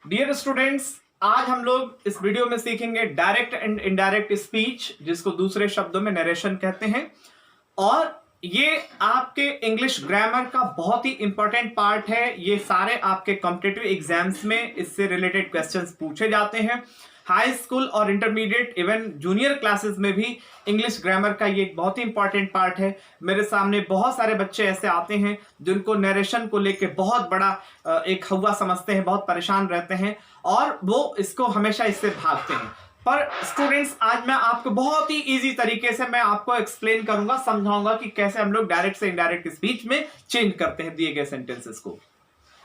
Dear students, आज हम लोग इस वीडियो में सीखेंगे डायरेक्ट एंड इनडायरेक्ट स्पीच, जिसको दूसरे शब्दों में नरेशन कहते हैं। और ये आपके इंग्लिश ग्रामर का बहुत ही इंपॉर्टेंट पार्ट है। ये सारे आपके कॉम्पिटिटिव एग्जाम्स में इससे रिलेटेड क्वेश्चंस पूछे जाते हैं। हाई स्कूल और इंटरमीडिएट इवन जूनियर क्लासेस में भी इंग्लिश ग्रामर का ये एक बहुत ही इंपॉर्टेंट पार्ट है। मेरे सामने बहुत सारे बच्चे ऐसे आते हैं जिनको नरेशन को लेके बहुत बड़ा एक हवा समझते हैं, बहुत परेशान रहते हैं और वो इसको हमेशा इससे भागते हैं। पर स्टूडेंट्स, आज मैं आपको बहुत ही इजी तरीके से मैं आपको एक्सप्लेन करूंगा, समझाऊंगा कि कैसे हम लोग डायरेक्ट से इनडायरेक्ट स्पीच में चेंज करते हैं दिए गए सेंटेंसेस को।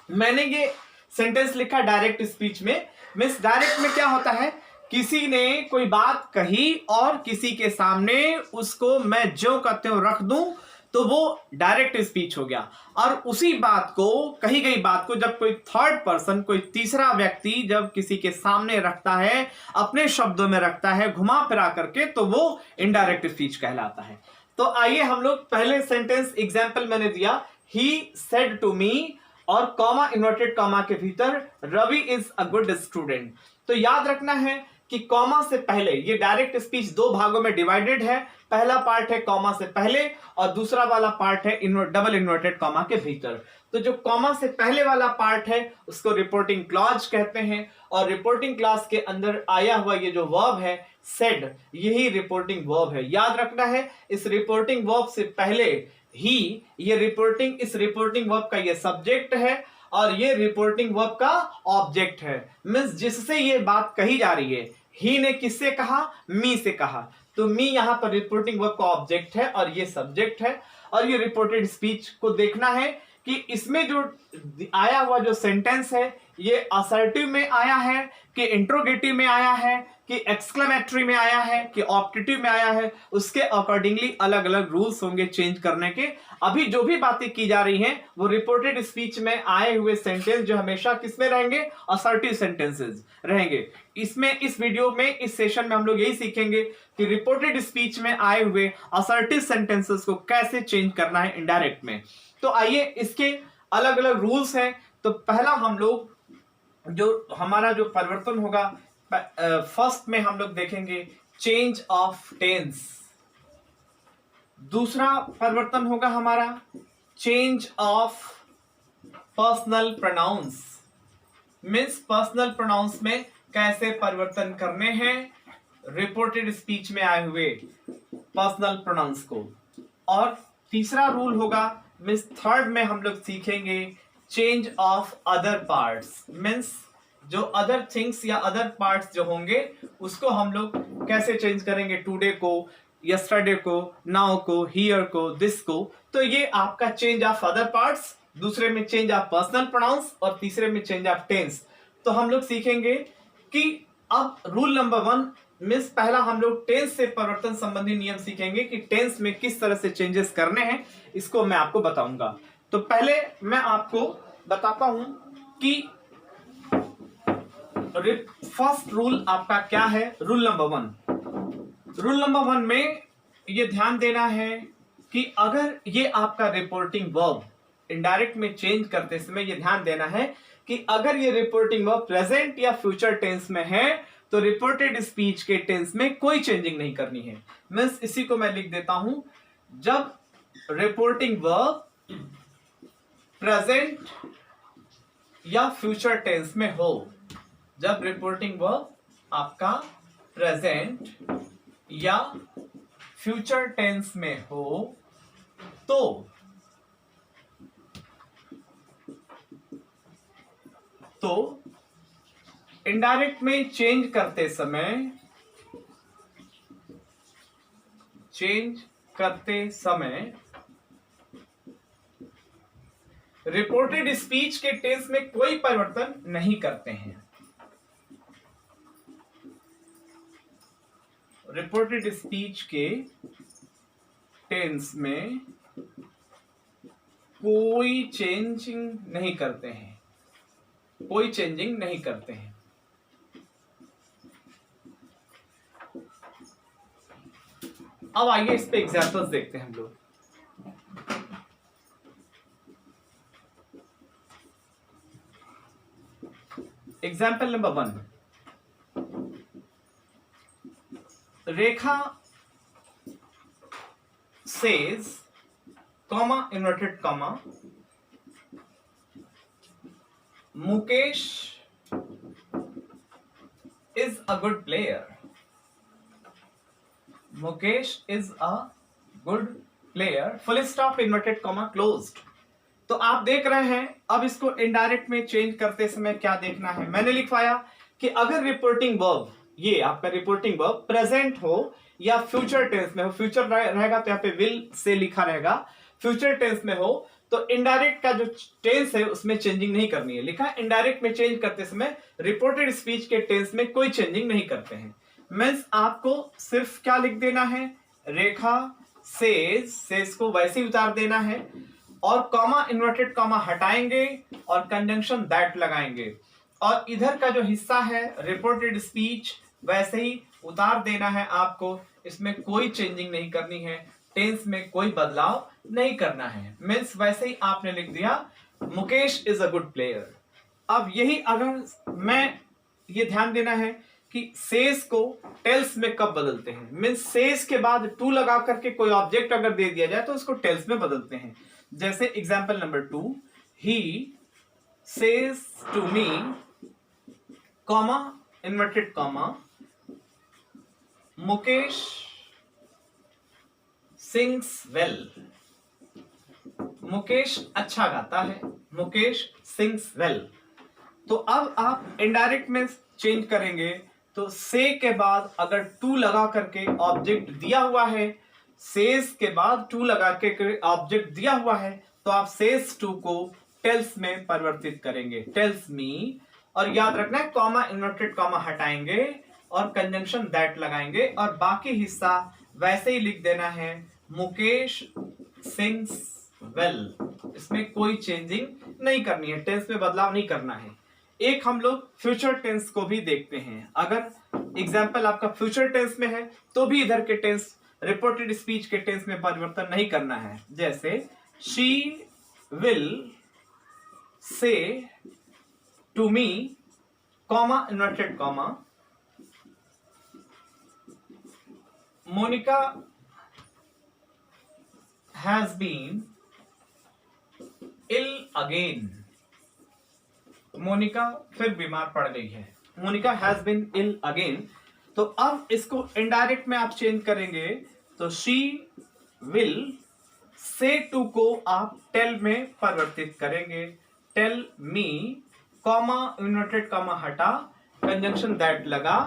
मैंने ये सेंटेंस लिखा डायरेक्ट स्पीच में। मींस डायरेक्ट में क्या होता है, किसी ने कोई बात कही और किसी के सामने उसको मैं जो कहते हो रख दूं तो वो डायरेक्ट स्पीच हो गया। और उसी बात को, कही गई बात को, जब कोई थर्ड पर्सन, कोई तीसरा व्यक्ति जब किसी के सामने रखता है, अपने शब्दों में रखता है घुमा फिरा करके, तो वो इनडायरेक्ट स्पीच कहलाता है। तो आइए हम लोग पहले सेंटेंस एग्जाम्पल मैंने दिया, ही सेड टू मी, और कॉमा इन्वर्टेड कॉमा के भीतर Ravi is a good student. तो याद रखना है कि कॉमा से पहले, ये डायरेक्ट स्पीच दो भागों में डिवाइडेड है। पहला पार्ट है कॉमा से पहले और दूसरा वाला पार्ट है डबल इन्वर्टेड कॉमा के भीतर। तो जो कॉमा से पहले वाला पार्ट है उसको रिपोर्टिंग क्लॉज कहते हैं, और रिपोर्टिंग क्लॉज के अंदर आया हुआ ये जो वर्ब है सेड, यही रिपोर्टिंग वर्ब है। याद रखना है, इस रिपोर्टिंग वर्ब से पहले ही, ये रिपोर्टिंग, इस रिपोर्टिंग वर्ब का ये सब्जेक्ट है और ये रिपोर्टिंग वर्ब का ऑब्जेक्ट है। मींस जिससे ये बात कही जा रही है, ही ने किससे कहा, मी से कहा, तो मी यहां पर रिपोर्टिंग वर्ब का ऑब्जेक्ट है और ये सब्जेक्ट है। और ये रिपोर्टेड स्पीच को देखना है कि इसमें जो आया हुआ जो सेंटेंस है ये असर्टिव में आया है कि इंट्रोगेटिव में आया है कि एक्सक्लेमेटरी में आया है कि ऑप्टेटिव में आया है। उसके अकॉर्डिंगली अलग अलग रूल्स होंगे चेंज करने के। अभी जो भी बातें की जा रही हैं वो रिपोर्टेड स्पीच में आए हुए सेंटेंस जो हमेशा किसमें रहेंगे, असर्टिव सेंटेंसेस रहेंगे। इसमें, इस वीडियो में, इस सेशन में हम लोग यही सीखेंगे कि रिपोर्टेड स्पीच में आए हुए असर्टिव सेंटेंसेस को कैसे चेंज करना है इनडायरेक्ट में। तो आइए, इसके अलग अलग रूल्स हैं। तो पहला हम लोग, जो हमारा जो परिवर्तन होगा, फर्स्ट में हम लोग देखेंगे चेंज ऑफ टेंस। दूसरा परिवर्तन होगा हमारा change of personal pronouns. Means personal pronouns में कैसे परिवर्तन करने हैं रिपोर्टेड स्पीच में आए हुए पर्सनल प्रोनाउंस को। और तीसरा रूल होगा, मीन्स थर्ड में हम लोग सीखेंगे change of other parts. Means जो अदर थिंग्स या अदर पार्ट्स जो होंगे उसको हम लोग कैसे चेंज करेंगे, टुडे को, यस्टरडे को, नाउ को, हियर को, दिस को। तो ये आपका चेंज ऑफ अदर पार्ट्स, दूसरे में चेंज ऑफ पर्सनल प्रोनाउंस और तीसरे में चेंज ऑफ टेंस। तो हम लोग सीखेंगे कि अब रूल नंबर 1 मीन्स पहला हम लोग टेंस से परिवर्तन संबंधी नियम सीखेंगे कि टेंस में किस तरह से चेंजेस करने हैं, इसको मैं आपको बताऊंगा। तो पहले मैं आपको बताता हूं कि फर्स्ट रूल आपका क्या है। रूल नंबर 1, रूल नंबर 1 में ये ध्यान देना है कि अगर ये आपका रिपोर्टिंग वर्ब इनडायरेक्ट में चेंज करते समय ये ध्यान देना है कि अगर ये रिपोर्टिंग वर्ब प्रेजेंट या फ्यूचर टेंस में है तो रिपोर्टेड स्पीच के टेंस में कोई चेंजिंग नहीं करनी है। मींस इसी को मैं लिख देता हूं, जब रिपोर्टिंग वर्ब प्रेजेंट या फ्यूचर टेंस में हो, जब रिपोर्टिंग वर्ब आपका प्रेजेंट या फ्यूचर टेंस में हो तो इनडायरेक्ट में चेंज करते समय रिपोर्टेड स्पीच के टेंस में कोई परिवर्तन नहीं करते हैं। रिपोर्टेड स्पीच के टेंस में कोई चेंजिंग नहीं करते हैं, कोई चेंजिंग नहीं करते हैं। अब आइए इस पे एग्जांपल्स देखते हैं हम लोग। Example number 1, Rekha says, comma, inverted comma, Mukesh is a good player. Mukesh is a good player. Full stop, inverted comma, closed. तो आप देख रहे हैं, अब इसको इनडायरेक्ट में चेंज करते समय क्या देखना है। मैंने लिखवाया कि अगर रिपोर्टिंग वर्ब, ये आपका रिपोर्टिंग वर्ब प्रेजेंट हो या फ्यूचर टेंस में हो, फ्यूचर रहेगा तो यहाँ पे विल से लिखा रहेगा, फ्यूचर टेंस में हो तो इनडायरेक्ट का जो टेंस है उसमें चेंजिंग नहीं करनी है। लिखा इनडायरेक्ट में चेंज करते समय रिपोर्टेड स्पीच के टेंस में कोई चेंजिंग नहीं करते हैं। मीन्स आपको सिर्फ क्या लिख देना है, रेखा सेज को वैसे ही उतार देना है और कॉमा, इन्वर्टेड कॉमा हटाएंगे और कंजंक्शन दैट लगाएंगे और इधर का जो हिस्सा है रिपोर्टेड स्पीच वैसे ही उतार देना है आपको। इसमें कोई चेंजिंग नहीं करनी है, टेंस में कोई बदलाव नहीं करना है। मीन्स वैसे ही आपने लिख दिया Mukesh is a good player. अब यही अगर मैं ये ध्यान देना है कि सेज को टेल्स में कब बदलते हैं। मीन्स सेज के बाद टू लगा करके कोई ऑब्जेक्ट अगर दे दिया जाए तो उसको टेल्स में बदलते हैं। जैसे example number 2, he says to me, comma, inverted comma, Mukesh sings well. Mukesh अच्छा गाता है, मुकेश सिंग्स वेल। तो अब आप इनडायरेक्ट में चेंज करेंगे तो से के बाद अगर टू लगा करके ऑब्जेक्ट दिया हुआ है, सेज के बाद टू लगा के ऑब्जेक्ट दिया हुआ है तो आप सेज टू को टेल्स में परिवर्तित करेंगे, टेल्स मी। और याद रखना है कॉमा, इन्वर्टेड कॉमा हटाएंगे और कंजंक्शन दैट लगाएंगे और बाकी हिस्सा वैसे ही लिख देना है मुकेश सिंग्स वेल। इसमें कोई चेंजिंग नहीं करनी है, टेंस में बदलाव नहीं करना है। एक हम लोग फ्यूचर टेंस को भी देखते हैं। अगर एग्जाम्पल आपका फ्यूचर टेंस में है तो भी इधर के टेंस रिपोर्टेड स्पीच के टेंस में परिवर्तन नहीं करना है। जैसे she will say to me, comma, inverted comma, Monika has been ill again. Monika फिर बीमार पड़ गई है, Monika has been ill again. तो अब इसको इनडायरेक्ट में आप चेंज करेंगे तो शी विल से टू को आप टेल में परिवर्तित करेंगे, tell me, comma, inverted comma हटा, कंजंक्शन दैट लगा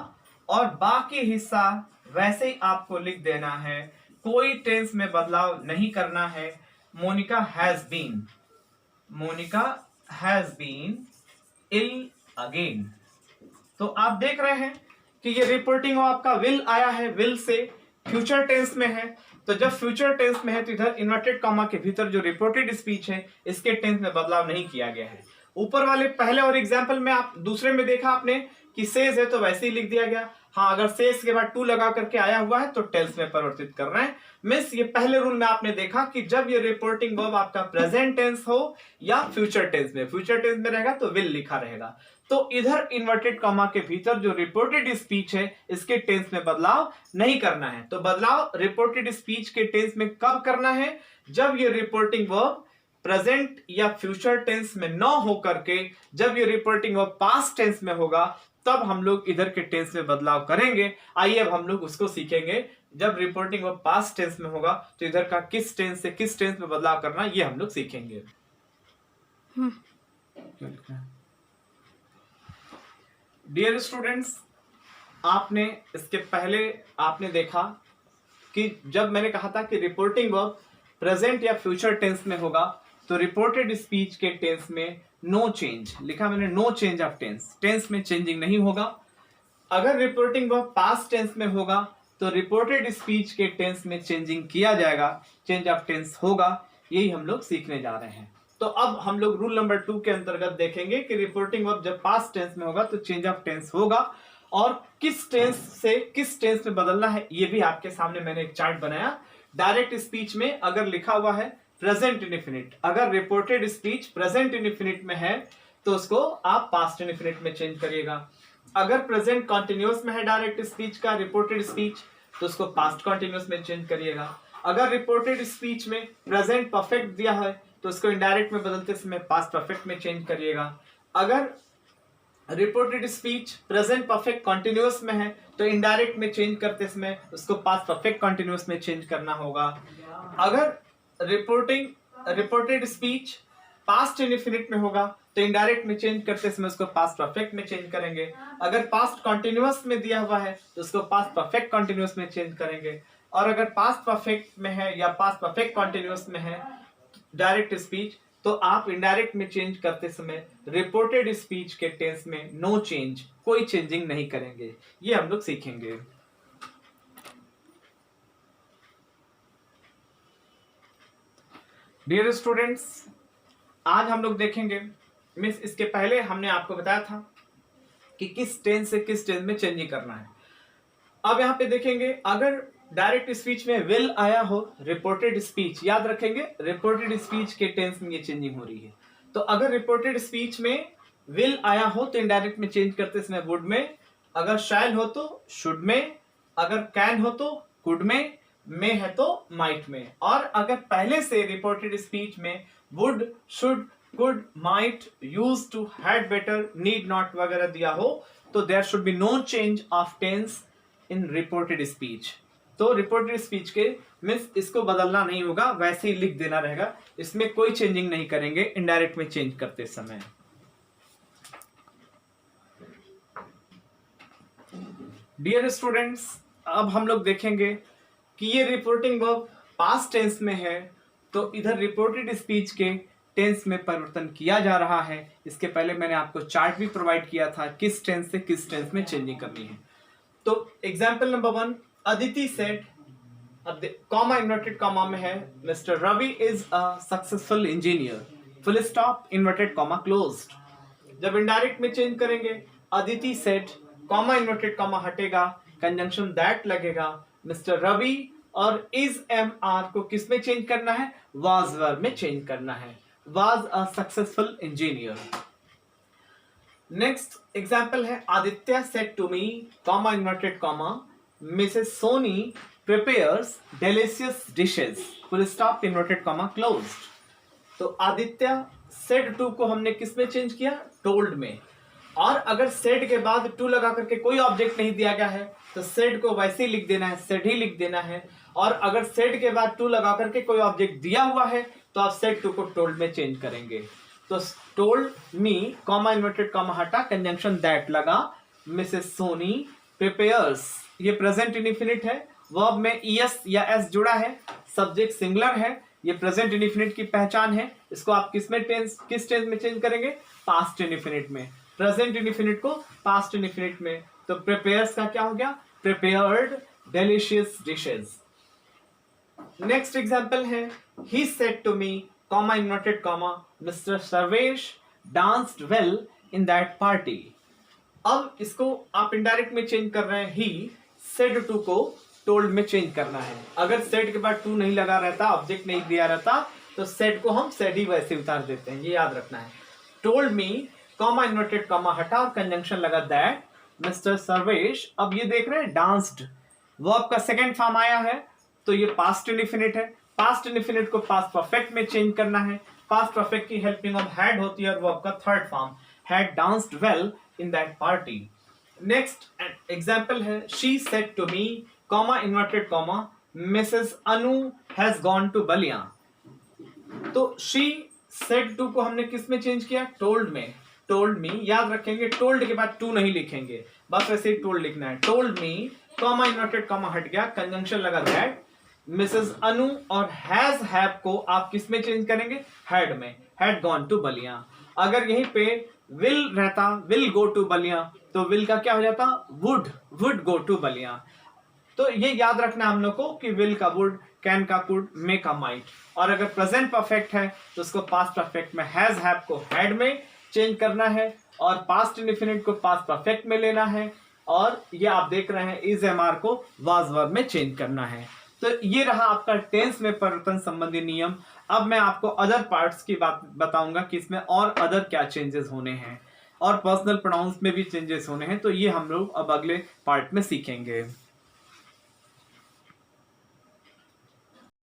और बाकी हिस्सा वैसे ही आपको लिख देना है, कोई टेंस में बदलाव नहीं करना है। Monika has been, Monika has been ill again. तो आप देख रहे हैं कि ये रिपोर्टिंग आपका विल आया है, विल से फ्यूचर टेंस में है। तो जब फ्यूचर टेंस में है तो इधर इन्वर्टेड कॉमा के भीतर जो रिपोर्टेड स्पीच है इसके टेंस में बदलाव नहीं किया गया है। ऊपर वाले पहले और एग्जाम्पल में आप दूसरे में देखा आपने कि सेज है तो वैसे ही लिख दिया गया। हाँ, अगर सेज के बाद टू लगा करके आया हुआ है तो टेल्स में परिवर्तित कर रहे हैं। मिस ये पहले रूल में आपने देखा कि जब ये रिपोर्टिंग वर्ब आपका प्रेजेंट टेंस हो या फ्यूचर टेंस में, फ्यूचर टेंस में रहेगा तो विल लिखा रहेगा। तो इधर इन्वर्टेड कॉमा के भीतर जो रिपोर्टेड स्पीच है इसके टेंस में बदलाव नहीं करना है। तो बदलाव रिपोर्टेड स्पीच के टेंस में कब करना है, जब ये रिपोर्टिंग वर्ब प्रेजेंट या फ्यूचर टेंस में न हो करके जब ये रिपोर्टिंग वर्ब पास्ट टेंस में होगा तब हम लोग इधर के टेंस में बदलाव करेंगे। आइए अब हम लोग उसको सीखेंगे। जब रिपोर्टिंग वर्ब पास्ट टेंस में होगा तो इधर का किस टेंस से किस टेंस में बदलाव करना ये हम लोग सीखेंगे। डियर स्टूडेंट्स, आपने इसके पहले आपने देखा कि जब मैंने कहा था कि रिपोर्टिंग वर्ब प्रेजेंट या फ्यूचर टेंस में होगा तो रिपोर्टेड स्पीच के टेंस में नो चेंज लिखा मैंने, no change of tense, tense में चेंजिंग नहीं होगा। अगर रिपोर्टिंग वर्ब पास्ट टेंस में होगा तो रिपोर्टेड स्पीच के टेंस में चेंजिंग किया जाएगा, चेंज ऑफ टेंस होगा। यही हम लोग सीखने जा रहे हैं। तो अब हम लोग रूल नंबर 2 के अंतर्गत देखेंगे कि रिपोर्टिंग वर्ब जब पास्ट टेंस में होगा तो चेंज ऑफ टेंस होगा और किस टेंस से किस टेंस में बदलना है ये भी आपके सामने मैंने एक चार्ट बनाया। डायरेक्ट स्पीच में अगर लिखा हुआ है प्रेजेंट इंडेफिनिट, अगर रिपोर्टेड स्पीच प्रेजेंट इंडेफिनिट में है तो उसको आप पास्ट इंडेफिनिट में चेंज करिएगा। अगर प्रेजेंट कॉन्टिन्यूअस में है डायरेक्ट स्पीच का रिपोर्टेड स्पीच, तो उसको पास्ट कॉन्टिन्यूअस में चेंज करिएगा। अगर रिपोर्टेड स्पीच में प्रेजेंट परफेक्ट दिया है तो उसको इनडायरेक्ट में बदलते समय पास्ट परफेक्ट में चेंज करिएगा। अगर reported speech present perfect continuous में है तो इनडायरेक्ट में चेंज करते समय उसको पास्ट परफेक्ट कॉन्टिन्यूअस में चेंज करना होगा। अगर रिपोर्टेड स्पीच पास्ट इंडेफिनिट में होगा तो इनडायरेक्ट में चेंज करते समय उसको पास्ट परफेक्ट में चेंज करेंगे। अगर पास्ट कॉन्टिन्यूअस में दिया हुआ है तो उसको पास्ट परफेक्ट कॉन्टिन्यूअस में चेंज करेंगे। और अगर पास्ट परफेक्ट में है या पास्ट परफेक्ट कॉन्टिन्यूअस में है डायरेक्ट स्पीच, तो आप इनडायरेक्ट में चेंज करते समय रिपोर्टेड स्पीच के टेंस में नो चेंज, कोई चेंजिंग नहीं करेंगे। ये हम लोग सीखेंगे। डियर स्टूडेंट्स, आज हम लोग देखेंगे, मिस इसके पहले हमने आपको बताया था कि किस टेंस से किस टेंस में चेंजिंग करना है। अब यहाँ पे देखेंगे, अगर डायरेक्ट स्पीच में विल आया हो, रिपोर्टेड स्पीच याद रखेंगे, रिपोर्टेड स्पीच के टेंस में ये चेंजिंग हो रही है। तो अगर रिपोर्टेड स्पीच में विल आया हो तो इनडायरेक्ट में चेंज करते समय वुड में, अगर शैल हो तो शुड में, अगर कैन हो तो कुड में है तो माइट में। और अगर पहले से रिपोर्टेड स्पीच में would, should, could, might, use to, had better, need not वगैरह दिया हो तो there should be no change of tense in reported speech. तो रिपोर्टेड स्पीच के मीन्स इसको बदलना नहीं होगा, वैसे ही लिख देना रहेगा, इसमें कोई चेंजिंग नहीं करेंगे इनडायरेक्ट में चेंज करते समय। डियर स्टूडेंट्स, अब हम लोग देखेंगे कि ये रिपोर्टिंग वर्ब पास्ट टेंस में है तो इधर रिपोर्टेड स्पीच के टेंस में परिवर्तन किया जा रहा है। इसके पहले मैंने आपको चार्ट भी प्रोवाइड किया था किस टेंस से किस टेंस में चेंजिंग करनी है। तो एग्जाम्पल नंबर 1, अदिति सेड, अब कॉमा इन्वर्टेड कॉमा में है, mister Ravi is a successful engineer, full stop inverted comma closed. जब इनडायरेक्ट में चेंज करेंगे, Aditi said, comma inverted comma हटेगा, कंजंक्शन दैट लगेगा, मिस्टर रवि और इज एम आर को किस में चेंज करना है, वाज वर्ब में चेंज करना है, was a successful engineer. Next example है, Aditya said to me, comma inverted comma, Mrs Soni prepares delicious dishes, full stop inverted comma closed. तो आदित्य सेड टू को हमने किस में चेंज किया, टोल्ड में। और अगर सेड के बाद टू लगा करके कोई ऑब्जेक्ट नहीं दिया गया है तो सेड को वैसे ही लिख देना है, सेड ही लिख देना है। और अगर सेड के बाद टू लगा करके कोई ऑब्जेक्ट दिया हुआ है तो आप सेड टू को टोल्ड में चेंज करेंगे। तो told me, comma inverted comma हटा, कंजंक्शन दैट लगा, मिसेस सोनी प्रिपेयर्स, ये प्रेजेंट इंडेफिनिट है, वर्ब में ईएस या एस जुड़ा है, सब्जेक्ट सिंगुलर है, ये प्रेजेंट इंडेफिनिट की पहचान है। इसको आप किस टेंस में चेंज करेंगे, पास्ट इंडेफिनिट में। प्रेजेंट इंडेफिनिट को पास्ट इंडेफिनिट में। तो प्रिपेयर्स का क्या हो गया, prepared delicious dishes. Next example है, he said to me, comma inverted comma, mister Sarvesh danced well in that party. अब इसको आप इनडायरेक्ट में चेंज कर रहे हैं, ही सेड टू को टोल्ड में चेंज करना है। अगर सेड के बाद टू नहीं लगा रहता, ऑब्जेक्ट नहीं दिया रहता, तो सेड को हम सेड ही वैसे उतार देते हैं, ये याद रखना है। Told me, comma inverted comma हटा और कंजंक्शन लगा दैट, मिस्टर सर्वेश। अब ये देख रहे हैं डांस्ड, वर्ब का सेकंड फॉर्म आया है तो ये पास्ट इंडेफिनिट है। पास्ट इंडेफिनिट को पास्ट परफेक्ट में चेंज करना है। पास्ट परफेक्ट की हेल्पिंग ऑफ हैड होती है और वर्ब का third form, had danced well in that party. Next example है, she said to me, comma inverted comma, Mrs Anu has gone to Ballia. तो शी सेड टू को हमने किस में चेंज किया, टोल्ड में। टोल्ड मी याद रखेंगे, टोल्ड के बाद टू नहीं लिखेंगे, बस वैसे ही टोल्ड लिखना है। Told me, comma inverted comma हट गया, कंजंक्शन लगा दैट, मिसेस अनु और हैज हैव को आप किस में चेंज करेंगे, हैड में, हैड गॉन टू बलिया। अगर यहीं पे विल रहता, विल गो टू बलिया, तो विल का क्या हो जाता, वुड गो टू बलिया। तो ये याद रखना हम लोग को कि विल का वुड, कैन का कुड, मे का माइट। और अगर प्रेजेंट परफेक्ट है तो उसको पास्ट परफेक्ट में हैज हैव को हैड में चेंज करना है और पास्ट इंडेफिनिट को पास्ट परफेक्ट में लेना है। और ये आप देख रहे हैं इज एम आर को वाज वर्ब में चेंज करना है। तो ये रहा आपका टेंस में परिवर्तन संबंधी नियम। अब मैं आपको अदर पार्ट्स की बात बताऊंगा कि इसमें और अदर क्या चेंजेस होने हैं और पर्सनल प्रोनाउंस में भी चेंजेस होने हैं, तो ये हम लोग अब अगले पार्ट में सीखेंगे।